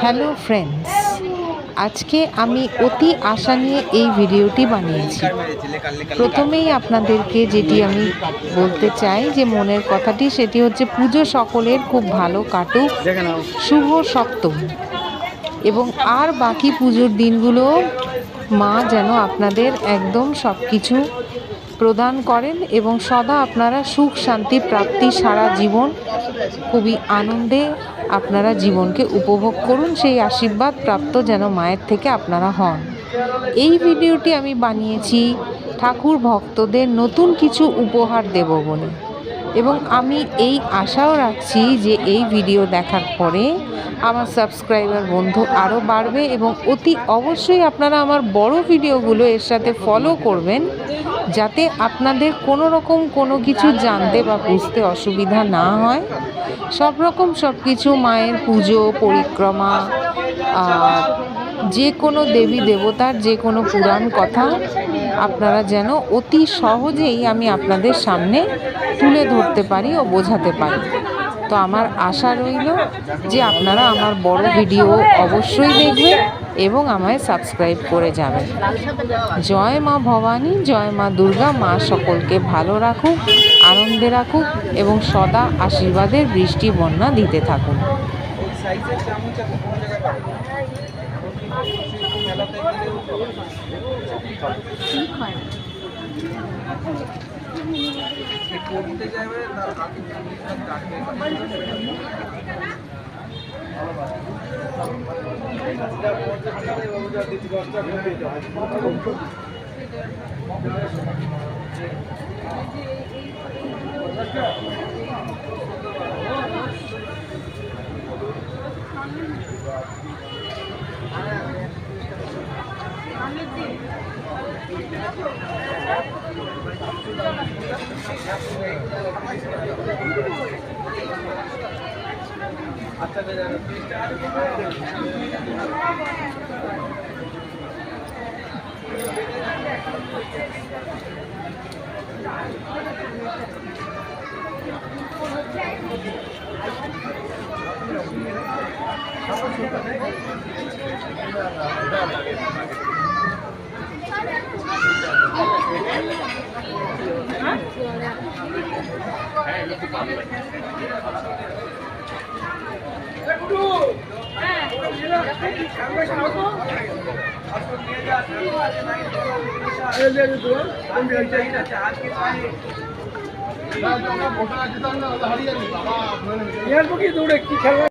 Hello friends, আজকে আমি অতি আশা নিয়ে এই ভিডিওটি বানিয়েছি। প্রথমেই আপনাদেরকে যেটি আমি বলতে চাই যে মনের কথাটি, সেটি হচ্ছে পুজো সকলের খুব ভালো কাটুক, শুভ সপ্তমী। এবং আর বাকি পুজোর দিনগুলো মা যেন আপনাদের একদম সব কিছু প্রদান করেন এবং সদা আপনারা সুখ শান্তি প্রাপ্তি, সারা জীবন খুবই আনন্দে আপনারা জীবনকে উপভোগ করুন, সেই আশীর্বাদ প্রাপ্ত যেন মায়ের থেকে আপনারা হন। এই ভিডিওটি আমি বানিয়েছি ঠাকুর ভক্তদের নতুন কিছু উপহার দেব বলে, এবং আমি এই আশাও রাখছি যে এই ভিডিও দেখার পরে আমার সাবস্ক্রাইবার বন্ধু আরও বাড়বে এবং অতি অবশ্যই আপনারা আমার বড় ভিডিওগুলো এর সাথে ফলো করবেন, যাতে আপনাদের কোনো রকম কোনো কিছু জানতে বা বুঝতে অসুবিধা না হয়। সব রকম সব কিছু, মায়ের পুজো, পরিক্রমা, যে কোনো দেবী দেবতার যে কোনো পুরাণ কথা আপনারা যেন অতি সহজেই আমি আপনাদের সামনে তুলে ধরতে পারি ও বোঝাতে পারি। তো আমার আশা রইল যে আপনারা আমার বড় ভিডিও অবশ্যই দেখবেন এবং আমায় সাবস্ক্রাইব করে যাবেন। জয় মা ভবানী, জয় মা দুর্গা। মা সকলকে ভালো রাখুক, আনন্দে রাখুক এবং সদা আশীর্বাদের বৃষ্টি বন্যা দিতে থাকুন। দৌড়ে কি খেলা